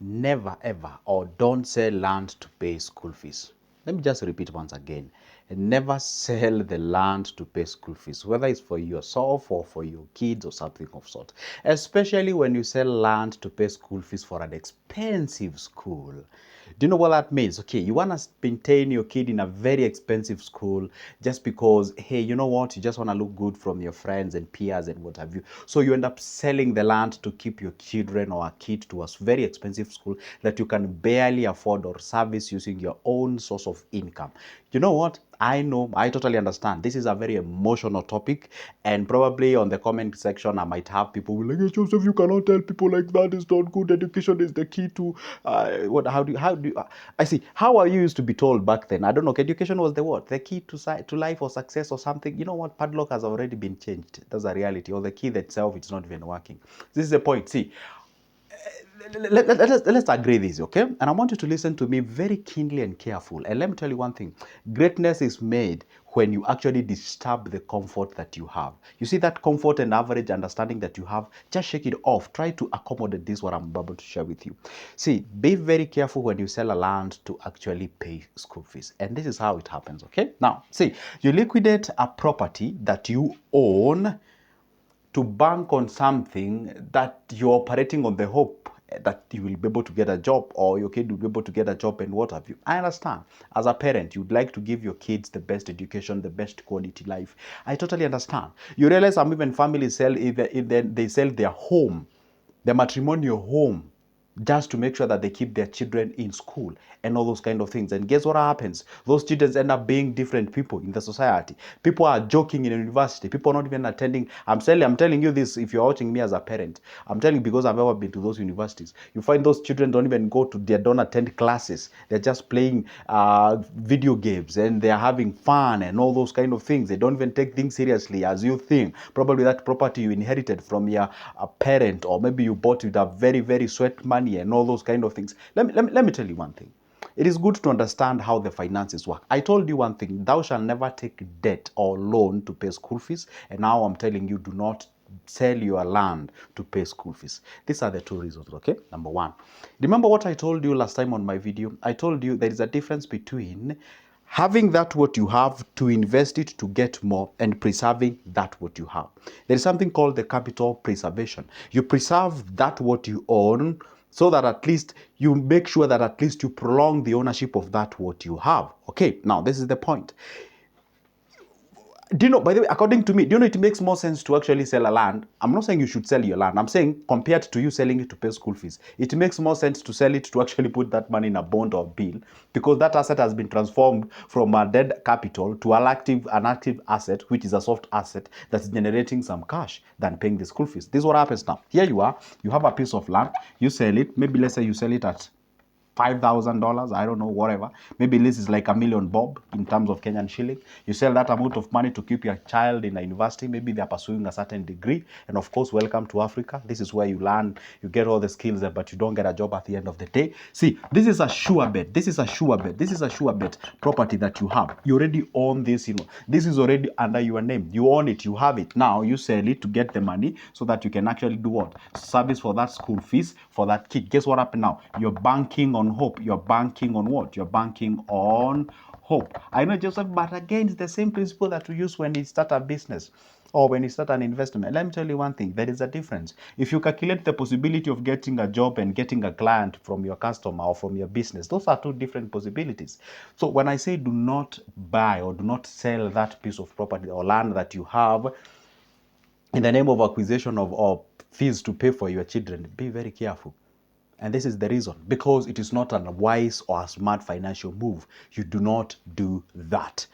never ever, or don't sell land to pay school fees. Let me just repeat once again. Never sell the land to pay school fees, whether it's for yourself or for your kids or something of sort. Especially when you sell land to pay school fees for an expensive school. Do you know what that means? Okay, you want to maintain your kid in a very expensive school just because, hey, you know what? You just want to look good from your friends and peers and what have you. So you end up selling the land to keep your children or a kid to a very expensive school that you can barely afford or service using your own source of income. You know what? I know, I totally understand. This is a very emotional topic, and probably on the comment section, I might have people will like, hey, Joseph, you cannot tell people like that. It's not good. Education is the key to what? How do you? I see. How are you used to be told back then? I don't know. Education was the what? The key to life or success or something. You know what? Padlock has already been changed. That's a reality. Or the key itself, it's not even working. This is the point. See, let's agree this, okay? And I want you to listen to me very keenly and careful. And let me tell you one thing. Greatness is made when you actually disturb the comfort that you have. You see that comfort and average understanding that you have, just shake it off. Try to accommodate this, what I'm about to share with you. See, be very careful when you sell a land to actually pay school fees. And this is how it happens, okay? Now, see, you liquidate a property that you own to bank on something that you're operating on the hope that you will be able to get a job or your kid will be able to get a job and what have you. I understand. As a parent, you'd like to give your kids the best education, the best quality life. I totally understand. You realize some even families sell either they sell their home, their matrimonial home, just to make sure that they keep their children in school and all those kind of things. And guess what happens? Those students end up being different people in the society. People are joking in university. People are not even attending. I'm telling you this if you're watching me as a parent. I'm telling you because I've ever been to those universities. You find those children don't even go to, they don't attend classes. They're just playing video games and they're having fun and all those kind of things. They don't even take things seriously as you think. Probably that property you inherited from your parent, or maybe you bought with a very, very sweat money and all those kind of things. Let me tell you one thing. It is good to understand how the finances work. I told you one thing, thou shalt never take debt or loan to pay school fees. And now I'm telling you, do not sell your land to pay school fees. These are the two reasons, okay? Number one, remember what I told you last time on my video? I told you there is a difference between having that what you have to invest it to get more and preserving that what you have. There is something called the capital preservation. You preserve that what you own so that at least you make sure that at least you prolong the ownership of that what you have. Okay, now this is the point. Do you know, by the way, according to me, do you know it makes more sense to actually sell a land? I'm not saying you should sell your land. I'm saying compared to you selling it to pay school fees, it makes more sense to sell it to actually put that money in a bond or bill, because that asset has been transformed from a dead capital to an active asset, which is a soft asset that's generating some cash than paying the school fees. This is what happens now. Here you are, you have a piece of land, you sell it, maybe let's say you sell it at $5,000, I don't know, whatever. Maybe this is like a million bob in terms of Kenyan shilling. You sell that amount of money to keep your child in a university. Maybe they're pursuing a certain degree. And of course, welcome to Africa. This is where you learn, you get all the skills, but you don't get a job at the end of the day. See, this is a sure bet. This is a sure bet. This is a sure bet property that you have. You already own this, you know. This is already under your name. You own it. You have it. Now you sell it to get the money so that you can actually do what? Service for that school fees for that kid. Guess what happened now? You're banking on hope. You're banking on what? You're banking on hope. I know, Joseph, but again, it's the same principle that we use when you start a business or when you start an investment. Let me tell you one thing, there is a difference. If you calculate the possibility of getting a job and getting a client from your customer or from your business, those are two different possibilities. So when I say do not buy or do not sell that piece of property or land that you have in the name of acquisition of fees to pay for your children, be very careful. And this is the reason, because it is not a wise or a smart financial move. You do not do that.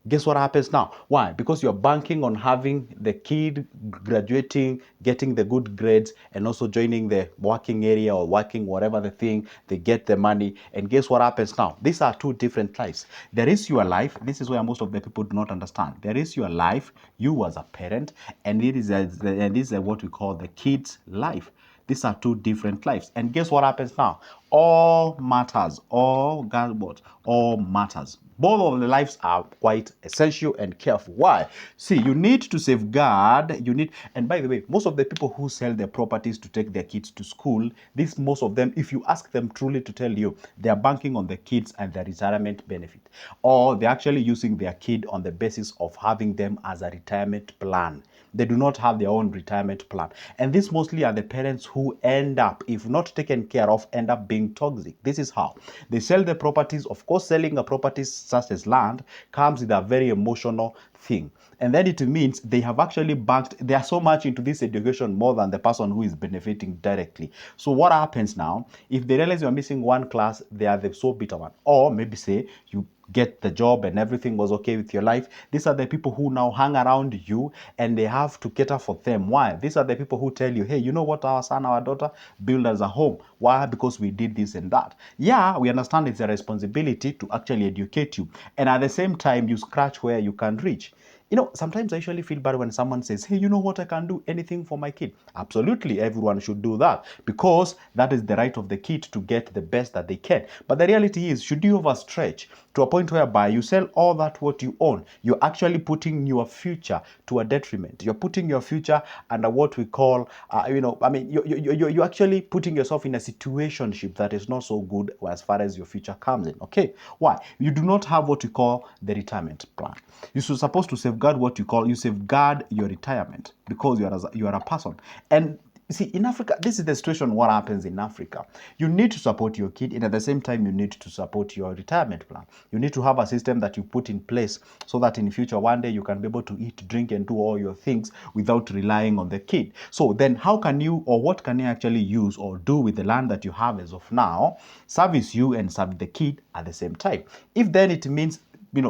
Guess what happens now? Why? Because you're banking on having the kid graduating, getting the good grades, and also joining the working area or working whatever the thing, they get the money. And guess what happens now? These are two different lives. There is your life. This is where most of the people do not understand. There is your life, you as a parent, and this is what we call the kid's life. These are two different lives. And guess what happens now? All matters. All matters. Both of the lives are quite essential and careful. Why? See, you need to safeguard, and by the way, most of the people who sell their properties to take their kids to school, most of them, if you ask them truly to tell you, they are banking on the kids and their retirement benefit. Or they're actually using their kid on the basis of having them as a retirement plan. They do not have their own retirement plan. And these mostly are the parents who end up, if not taken care of, end up being toxic. This is how. They sell the properties. Of course, selling a property such as land comes with a very emotional thing. And then it means they have actually banked, they are so much into this education more than the person who is benefiting directly. So what happens now, if they realize you're missing one class, they are the so bitter one. Or maybe say you get the job and everything was okay with your life. These are the people who now hang around you and they have to cater for them. Why? These are the people who tell you, hey, you know what, our son, our daughter, build us a home. Why? Because we did this and that. Yeah, we understand it's a responsibility to actually educate you. And at the same time, you scratch where you can reach. You know, sometimes I usually feel bad when someone says, hey, you know what, I can do anything for my kid. Absolutely, everyone should do that because that is the right of the kid to get the best that they can. But the reality is, should you overstretch to a point whereby you sell all that what you own, you're actually putting your future to a detriment. You're putting your future under what we call, you're actually putting yourself in a situationship that is not so good as far as your future comes in. Okay, why? You do not have what we call the retirement plan. You're supposed to safeguard what you safeguard your retirement because you are a person. And see, in Africa, this is the situation. What happens in Africa? You need to support your kid, and at the same time, you need to support your retirement plan. You need to have a system that you put in place so that in the future, one day, you can be able to eat, drink, and do all your things without relying on the kid. So then, how can you, or what can you actually use or do with the land that you have as of now, service you and serve the kid at the same time? If then it means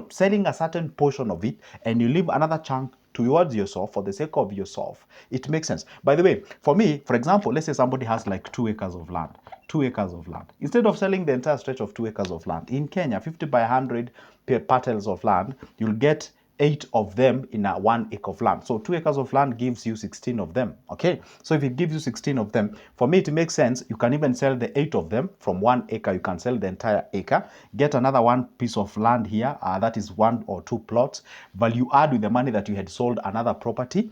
selling a certain portion of it and you leave another chunk towards yourself for the sake of yourself, it makes sense. By the way, for me, for example, let's say somebody has like 2 acres of land. 2 acres of land. Instead of selling the entire stretch of 2 acres of land, in Kenya, 50 by 100 parcels of land, you'll get 8 of them in a 1 acre of land. So 2 acres of land gives you 16 of them. Okay, so if it gives you 16 of them, for me it makes sense. You can even sell the 8 of them from 1 acre. You can sell the entire acre, get another 1 piece of land here, that is 1 or 2 plots, value add with the money that you had sold another property,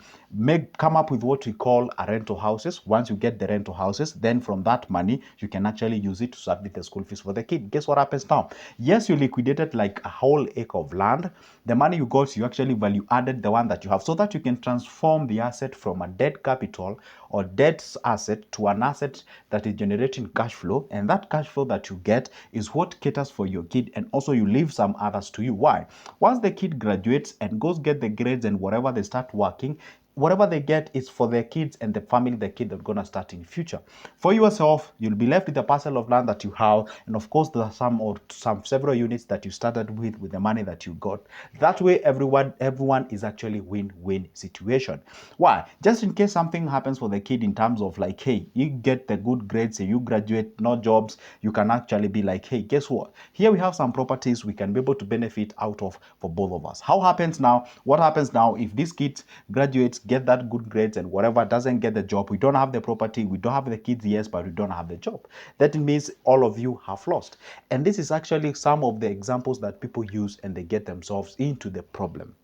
come up with what we call a rental houses. Once you get the rental houses, then from that money you can actually use it to submit the school fees for the kid. Guess what happens now? Yes, you liquidated like a whole acre of land. The money you got, you actually value added the one that you have so that you can transform the asset from a dead capital or debt asset to an asset that is generating cash flow. And that cash flow that you get is what caters for your kid, and also you leave some others to you. Why? Once the kid graduates and goes get the grades and whatever, they start working, whatever they get is for their kids and the family, the kid that's gonna start in the future. For yourself, you'll be left with a parcel of land that you have, and of course there are several units that you started with the money that you got. That way everyone is actually win-win situation. Why? Just in case something happens for the kid in terms of like, hey, you get the good grades and you graduate, no jobs, you can actually be like, hey, guess what? Here we have some properties we can be able to benefit out of for both of us. What happens now if this kid graduates, get that good grades and whatever, doesn't get the job, we don't have the property, we don't have the kids, yes, but we don't have the job. That means all of you have lost. And this is actually some of the examples that people use and they get themselves into the problem.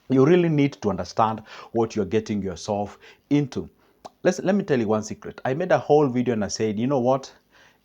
You really need to understand what you're getting yourself into. Let me tell you one secret. I made a whole video and I said, you know what?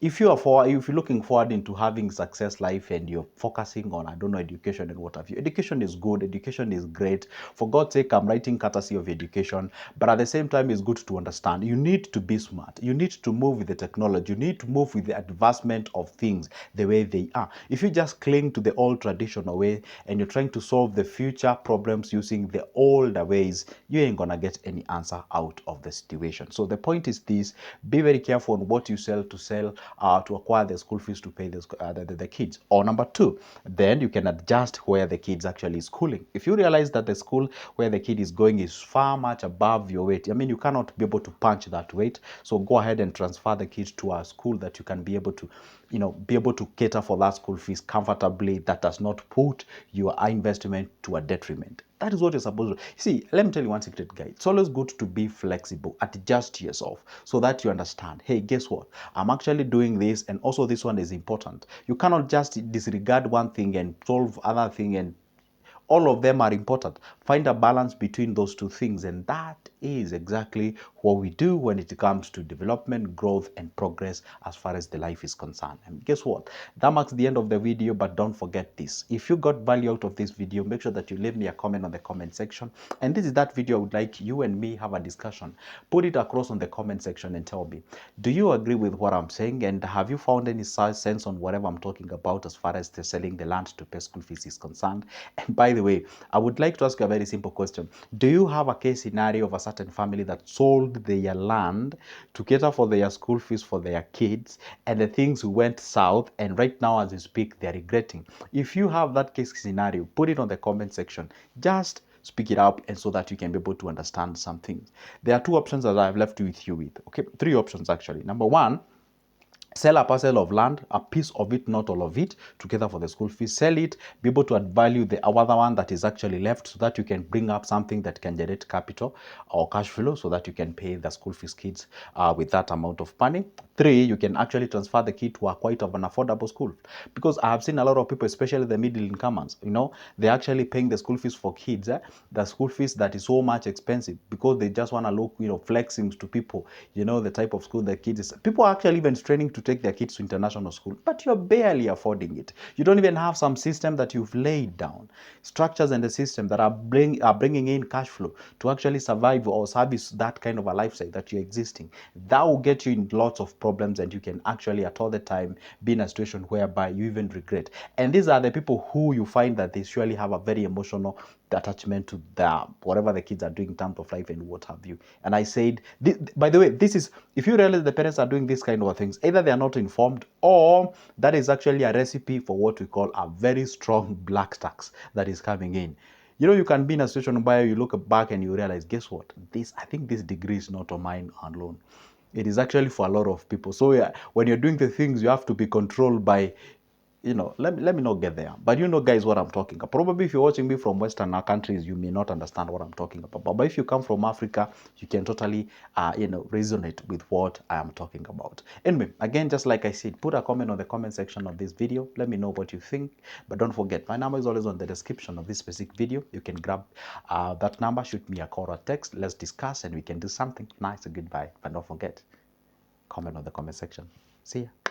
If you're looking forward into having success life and you're focusing on, I don't know, education and what have you, education is good, education is great. For God's sake, I'm writing courtesy of education, but at the same time, it's good to understand. You need to be smart. You need to move with the technology. You need to move with the advancement of things the way they are. If you just cling to the old traditional way and you're trying to solve the future problems using the older ways, you ain't gonna get any answer out of the situation. So the point is this: be very careful on what you sell to acquire the school fees to pay the kids. Or number 2, then you can adjust where the kids actually is schooling. If you realize that the school where the kid is going is far much above your weight, I mean, you cannot be able to punch that weight, so go ahead and transfer the kids to a school that you can be able to cater for that school fees comfortably, that does not put your investment to a detriment. That is what you're supposed to. See, let me tell you one secret, guy. It's always good to be flexible, adjust yourself so that you understand, hey, guess what? I'm actually doing this, and also this one is important. You cannot just disregard one thing and solve other thing, and all of them are important. Find a balance between those two things, and that is exactly what we do when it comes to development, growth, and progress as far as the life is concerned. And guess what? That marks the end of the video, but don't forget this. If you got value out of this video, make sure that you leave me a comment on the comment section. And this is that video I would like you and me have a discussion. Put it across on the comment section and tell me, do you agree with what I'm saying? And have you found any sense on whatever I'm talking about as far as the selling the land to pay school fees is concerned? And by the way, I would like to ask you a very simple question. Do you have a case scenario of a certain family that sold their land to cater for their school fees for their kids, and the things went south, and right now as we speak, they're regretting? If you have that case scenario, put it on the comment section. Just speak it up, and so that you can be able to understand some things. There are two options that I've left with you with. Okay, three options actually. Number one, sell a parcel of land, a piece of it, not all of it, together for the school fees. Sell it, be able to add value the other one that is actually left, so that you can bring up something that can generate capital or cash flow, so that you can pay the school fees kids with that amount of money. Three, you can actually transfer the kid to a quite of an affordable school, because I have seen a lot of people, especially the middle incomers, they're actually paying the school fees for kids, the school fees that is so much expensive, because they just want to look, flexing to people, the type of school the kids is. People are actually even training to take their kids to international school, but you're barely affording it. You don't even have some system that you've laid down, structures and the system that are bringing in cash flow to actually survive or service that kind of a lifestyle that you're existing. That will get you in lots of problems, and you can actually at all the time be in a situation whereby you even regret. And these are the people who you find that they surely have a very emotional attachment to whatever the kids are doing in terms of life and what have you. And I said, by the way, this is, if you realize the parents are doing these kind of things, either they are not informed, or that is actually a recipe for what we call a very strong black tax that is coming in. You can be in a situation where you look back and you realize, guess what? I think this degree is not on mine alone. It is actually for a lot of people. So yeah, when you're doing the things, you have to be controlled by, let me not get there. But guys, what I'm talking about. Probably if you're watching me from Western countries, you may not understand what I'm talking about. But if you come from Africa, you can totally, resonate with what I am talking about. Anyway, again, just like I said, put a comment on the comment section of this video. Let me know what you think. But don't forget, my number is always on the description of this specific video. You can grab that number, shoot me a call or text. Let's discuss, and we can do something nice. And goodbye. But don't forget, comment on the comment section. See ya.